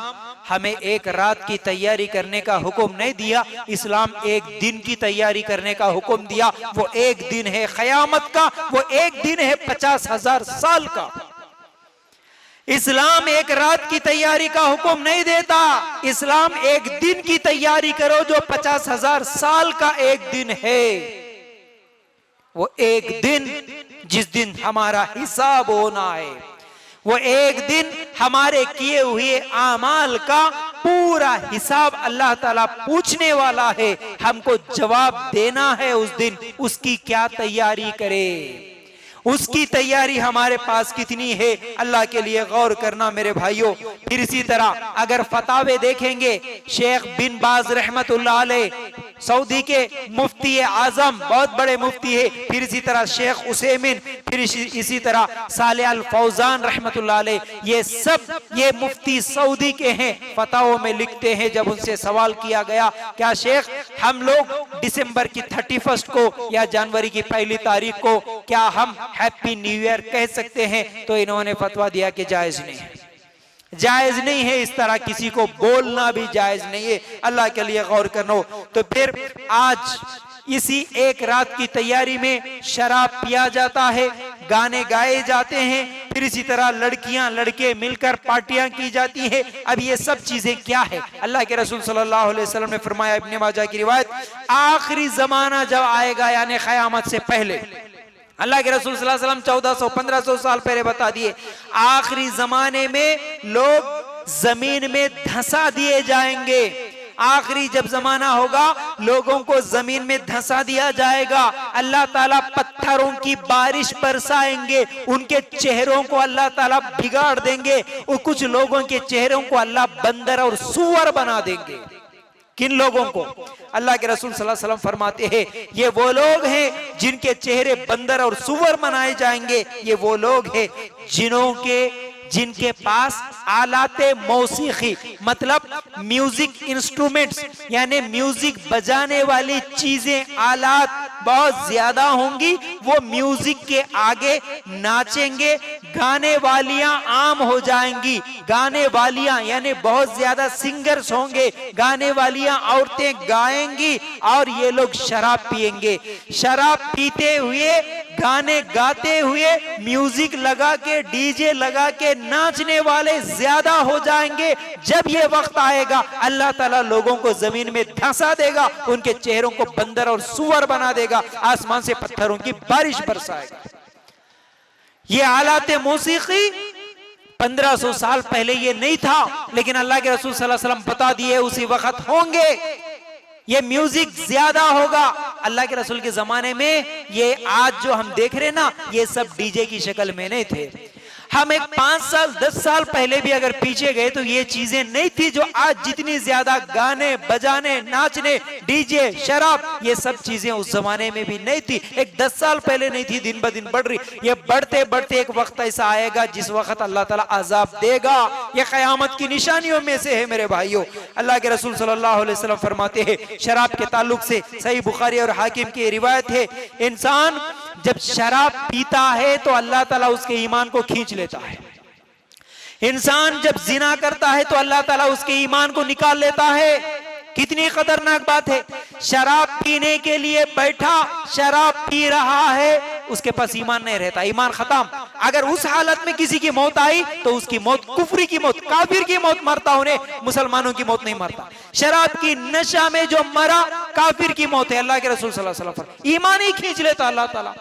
हमें एक रात की तैयारी करने का हुक्म नहीं दिया, इस्लाम एक दिन की तैयारी करने का हुक्म दिया। वो एक दिन है क़यामत का, वो एक दिन है 50,000 साल का। इस्लाम एक रात की तैयारी का हुक्म नहीं देता, इस्लाम एक दिन की तैयारी करो जो 50,000 साल का एक दिन है। वो एक दिन जिस दिन हमारा हिसाब होना है, वो एक दिन हमारे किए हुए आमाल का पूरा हिसाब अल्लाह ताला पूछने वाला है, हमको जवाब देना है उस दिन। उसकी क्या तैयारी करे, उसकी तैयारी हमारे पास कितनी है, अल्लाह के लिए गौर करना मेरे भाइयों। फिर इसी तरह अगर फतावे देखेंगे, शेख बिन बाज रहमतुल्लाह अलैह सऊदी के मुफ्ती आजम, बहुत बड़े मुफ्ती है। फिर इसी तरह शेख उसेमिन, फिर इसी तरह सालेह अल फौजान रहमतुल्लाह अलैह, ये सब ये मुफ्ती सऊदी के हैं। फतावों में लिखते हैं, जब उनसे सवाल किया गया क्या शेख हम लोग दिसंबर की 31 को या जनवरी की 1 तारीख को क्या हम हैप्पी न्यू ईयर कह सकते हैं? तो इन्होंने फतवा दिया कि जायज नहीं है, जायज नहीं है, इस तरह किसी को बोलना भी जायज नहीं है। अल्लाह के लिए गौर करना। तो फिर आज इसी एक रात की तैयारी में शराब पिया जाता है, गाने गाए जाते हैं, फिर इसी तरह लड़कियां लड़के मिलकर पार्टियां की जाती है। अब ये सब चीजें क्या है? अल्लाह के रसूल सल्लल्लाहु अलैहि वसल्लम ने फरमाया, इब्ने माजा की रिवायत, आखिरी जमाना जब आएगा यानी क़यामत से पहले, अल्लाह के रसूल सल्लल्लाहु अलैहि वसल्लम 1400-1500 साल पहले बता दिए, आखिरी जमाने में लोग जमीन में धंसा दिए जाएंगे। आखिरी जब जमाना होगा लोगों को जमीन में धंसा दिया जाएगा। अल्लाह ताला पत्थरों की बारिश बरसाएंगे, उनके चेहरों को अल्लाह ताला बिगाड़ देंगे, और कुछ लोगों के चेहरों को अल्लाह बंदर और सूअर बना देंगे। किन लोगों को? अल्लाह के रसूल सल्लल्लाहु अलैहि वसल्लम फरमाते हैं, ये वो लोग हैं जिनके चेहरे बंदर और सूअर बनाए जाएंगे। ये वो लोग हैं जिनके पास आलाते मौसीकी, मतलब म्यूजिक इंस्ट्रूमेंट्स यानी म्यूजिक बजाने वाली चीजें, आलात बहुत ज्यादा होंगी, वो म्यूजिक के आगे नाचेंगे। गाने वालियां आम हो जाएंगी, गाने वालियां यानी बहुत ज्यादा सिंगर्स होंगे, गाने वालियां औरतें गाएंगी और ये लोग शराब पिएंगे। शराब पीते हुए, गाने गाते हुए, म्यूजिक लगा के, डीजे लगा के नाचने वाले ज्यादा हो जाएंगे। जब ये वक्त आएगा अल्लाह ताला लोगों को जमीन में धंसा देगा, उनके चेहरों को बंदर और सुअर बना देगा, आसमान से पत्थरों की बारिश बरसाएगा। ये आलात मौसीकी 1500 साल पहले ये नहीं था, लेकिन अल्लाह के रसूल सल्लल्लाहु अलैहि वसल्लम बता दिए उसी वक्त होंगे। ये म्यूजिक ज्यादा होगा। अल्लाह के रसूल के जमाने में ये आज जो हम देख रहे हैं ना, ये सब डीजे की शक्ल में नहीं थे। हम एक 5 साल 10 साल पहले भी अगर पीछे गए तो ये चीजें नहीं थी जो आज जितनी ज्यादा गाने बजाने, नाचने, डीजे, शराब, ये सब चीजें उस जमाने में भी नहीं थी। एक 10 साल पहले नहीं थी, दिन ब दिन बढ़ रही। ये बढ़ते बढ़ते एक वक्त ऐसा आएगा जिस वक्त अल्लाह ताला अजाब देगा। ये कयामत की निशानियों में से है मेरे भाइयों। अल्लाह के रसूल सल्लल्लाहु अलैहि वसल्लम फरमाते हैं, शराब के ताल्लुक से सही बुखारी और हाकिम की रिवायत है, इंसान जब शराब पीता है तो अल्लाह ताला उसके ईमान को खींच लेता है। इंसान जब जिना करता है तो अल्लाह ताला उसके ईमान को निकाल लेता है। कितनी खतरनाक बात है। शराब पीने के लिए बैठा, शराब पी रहा है, उसके पास ईमान नहीं रहता, ईमान खत्म। अगर उस हालत में किसी की मौत आई तो उसकी मौत कुफरी की मौत, काफिर की मौत मरता, उन्हें मुसलमानों की मौत नहीं मरता। शराब की नशा में जो मरा काफिर की मौत है। अल्लाह के रसूल सल्लल्लाहु अलैहि वसल्लम ईमान ही खींच लेता अल्लाह ताला।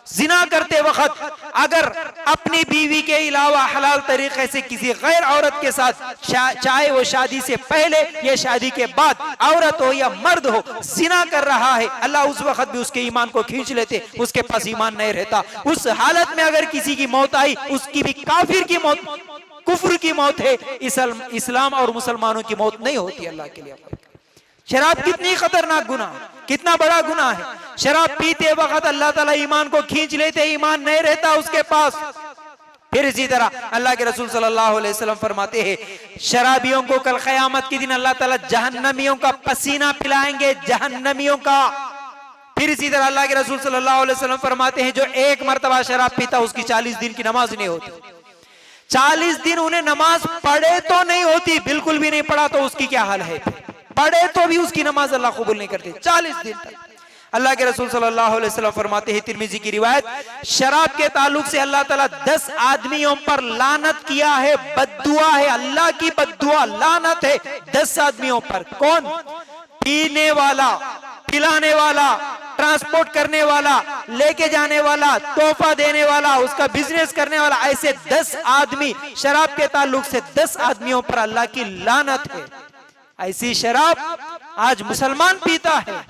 जिना करते वक्त अगर अपनी बीवी के अलावा हलाल तरीके से किसी गैर औरत के साथ, चाहे वो शादी से पहले या शादी के बाद औरत हो या मर्द हो, जिना कर रहा है, अल्लाह उस वक्त भी उसके ईमान को खींच लेते, उसके पास ईमान नहीं रहता। उस हालत में अगर किसी की मौत आई, उसकी भी काफिर की मौत, कुफ्र की मौत है, इस्लाम और मुसलमानों की मौत नहीं होती। अल्लाह के लिए शराब कितनी खतरनाक गुनाह, कितना बड़ा गुनाह है। शराब पीते वक्त अल्लाह ताला ईमान को खींच लेते, ईमान नहीं रहता उसके पास। फिर इसी तरह अल्लाह के रसूल सल्लल्लाहु अलैहि वसल्लम फरमाते हैं, शराबियों को कल क़यामत के दिन अल्लाह ताला जहन्नमियों का पसीना पिलाएंगे, जहन्नमियों का। फिर इसी तरह अल्लाह के रसूल सल्लल्लाहु अलैहि वसल्लम फरमाते हैं, जो एक मर्तबा शराब पीता उसकी 40 दिन की नमाज नहीं होती। 40 दिन उन्हें नमाज पढ़े तो नहीं होती, बिल्कुल भी नहीं पढ़ा तो उसकी क्या हाल है, पढ़े तो भी उसकी नमाज अल्लाह कबूल नहीं करते 40 दिन तक। अल्लाह के रसूल सल्लल्लाहु अलैहि वसल्लम फरमाते हैं, तिर्मिज़ी की रिवायत, शराब के ताल्लुक से अल्लाह ताला 10 आदमियों पर लानत किया है, बद्दुआ है, अल्लाह की बद्दुआ, लानत है 10 आदमियों पर। कौन? पीने वाला, पिलाने वाला, ट्रांसपोर्ट करने वाला, लेके जाने वाला, तोहफा देने वाला, उसका बिजनेस करने वाला, ऐसे 10 आदमी, शराब के ताल्लुक से 10 आदमियों पर अल्लाह की लानत है। ऐसी शराब आज मुसलमान पीता है,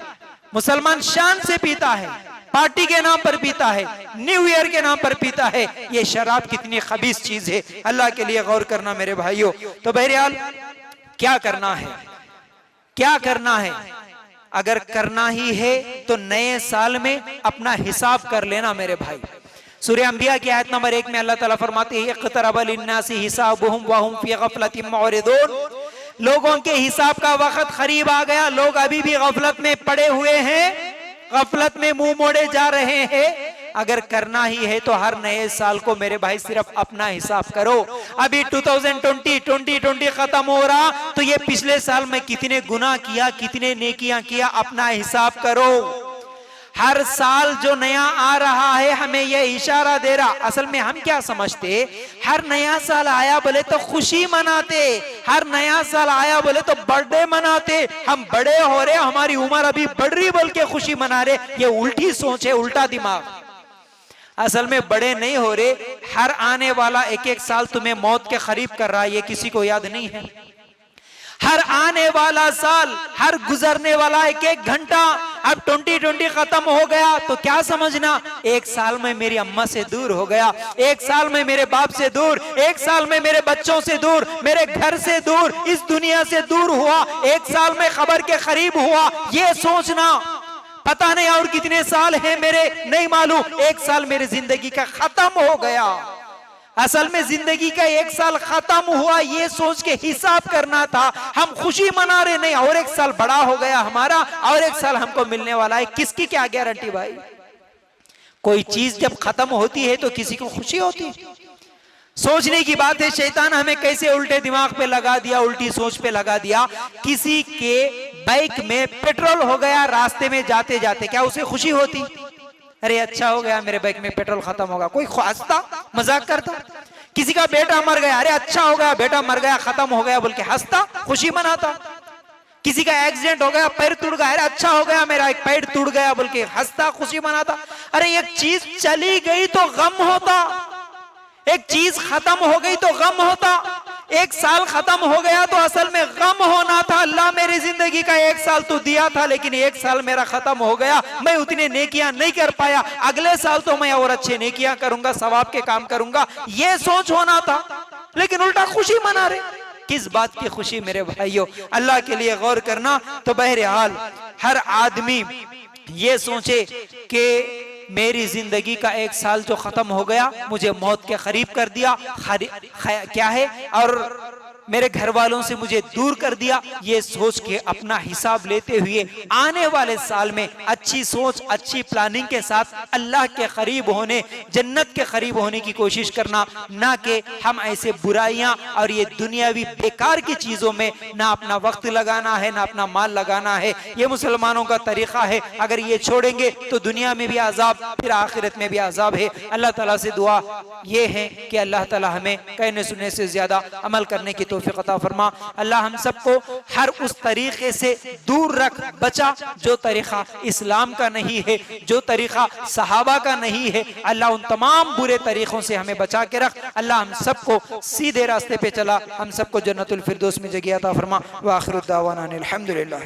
मुसलमान शान से पीता है, पार्टी के नाम पर पीता है, न्यू ईयर के नाम पर पीता है। ये शराब कितनी खबीस चीज है, अल्लाह के लिए गौर करना मेरे भाइयों। तो बहरहाल क्या करना है, क्या करना है? अगर करना ही है तो नए साल में अपना हिसाब कर लेना मेरे भाई। सूरह अंबिया की आयत नंबर 1 में अल्लाह ताला फरमाते हैं, इक़्तरब लिन्नासी हिसाबुहुम व हुम फी गफलतिन मुअरिदून। लोगों के हिसाब का वक्त करीब आ गया, लोग अभी भी गफलत में पड़े हुए हैं, गफलत में मुंह मोड़े जा रहे हैं। अगर करना ही है तो हर नए साल को मेरे भाई सिर्फ अपना हिसाब करो। अभी 2020 खत्म हो रहा तो ये पिछले साल में कितने गुनाह किया, कितने नेकियां किया, अपना हिसाब करो। हर साल जो नया आ रहा है हमें यह इशारा दे रहा, असल में हम क्या समझते, हर नया साल आया बोले तो खुशी मनाते, हर नया साल आया बोले तो बर्थडे मनाते, हम बड़े हो रहे, हमारी उम्र अभी बढ़ रही बोल के खुशी मना रहे। ये उल्टी सोच है, उल्टा दिमाग। असल में बड़े नहीं हो रहे, हर आने वाला एक एक साल तुम्हें मौत के करीब कर रहा है, ये किसी को याद नहीं है। हर आने वाला साल, हर गुजरने वाला एक एक घंटा, अब 2020 खत्म हो गया तो क्या समझना, एक साल में मेरी अम्मा से दूर हो गया, एक साल में मेरे बाप से दूर, एक साल में मेरे बच्चों से दूर, मेरे घर से दूर, इस दुनिया से दूर हुआ, एक साल में खबर के करीब हुआ। ये सोचना पता नहीं और कितने साल हैं मेरे नहीं मालूम, एक साल मेरी जिंदगी का खत्म हो गया। असल में जिंदगी का 1 साल खत्म हुआ ये सोच के हिसाब करना था। हम खुशी मना रहे, नहीं और 1 साल बड़ा हो गया हमारा, और 1 साल हमको मिलने वाला है। किसकी क्या गारंटी भाई? कोई चीज जब खत्म होती है तो किसी को खुशी होती है। सोचने की बात है, शैतान हमें कैसे उल्टे दिमाग पे लगा दिया, उल्टी सोच पे लगा दिया। किसी के बाइक में पेट्रोल हो गया रास्ते में जाते जाते, क्या उसे खुशी होती? अरे अच्छा हो गया मेरे बाइक में पेट्रोल खत्म होगा, कोई हंसता मजाक करता? किसी का बेटा मर गया, अरे अच्छा हो गया बेटा मर गया खत्म हो गया बोल के हंसता, खुशी मनाता? किसी का एक्सीडेंट हो गया, पैर टूट गया, अरे अच्छा हो गया मेरा एक पैर टूट गया बोल के हंसता, खुशी मनाता? अरे एक चीज चली गई तो गम होता, एक चीज खत्म हो गई तो गम होता। 1 साल खत्म हो गया तो असल में गम होना था, अल्लाह मेरी जिंदगी का 1 साल तो दिया था लेकिन 1 साल मेरा खत्म हो गया, मैं उतने नेकियां नहीं कर पाया, अगले साल तो मैं और अच्छे नेकियां करूंगा, सवाब के काम करूंगा, ये सोच होना था। लेकिन उल्टा खुशी मना रहे। किस बात की खुशी मेरे भाइयों? अल्लाह के लिए गौर करना। तो बहरहाल हर आदमी ये सोचे कि मेरी जिंदगी का 1 साल जो खत्म हो गया मुझे मौत के करीब कर दिया, क्या है, और मेरे घर वालों से मुझे दूर कर दिया, ये सोच के अपना हिसाब लेते हुए आने वाले साल में अच्छी सोच अच्छी प्लानिंग के साथ अल्लाह के करीब होने, जन्नत के करीब होने की कोशिश करना, ना कि हम ऐसे बुराइयां और ये दुनियावी बेकार की चीजों में ना अपना वक्त लगाना है ना अपना माल लगाना है। ये मुसलमानों का तरीका है, अगर ये छोड़ेंगे तो दुनिया में भी अजाब फिर आखिरत में भी अजाब है। अल्लाह ताला से दुआ ये है कि अल्लाह ताला हमें कहने सुनने से ज्यादा अमल करने की तौफीक अता फरमा। अल्लाह हम सबको हर उस तरीके से दूर रख, बचा जो तरीका इस्लाम का नहीं है, जो तरीका सहाबा का नहीं है। अल्लाह उन तमाम बुरे तरीकों से हमें बचा के रख। अल्लाह हम सबको सीधे रास्ते पे चला, हम सबको जन्नतुल फिरदौस में जगह अता फरमा। व आखिरु दावाना अनिल हम्दुलिल्लाह।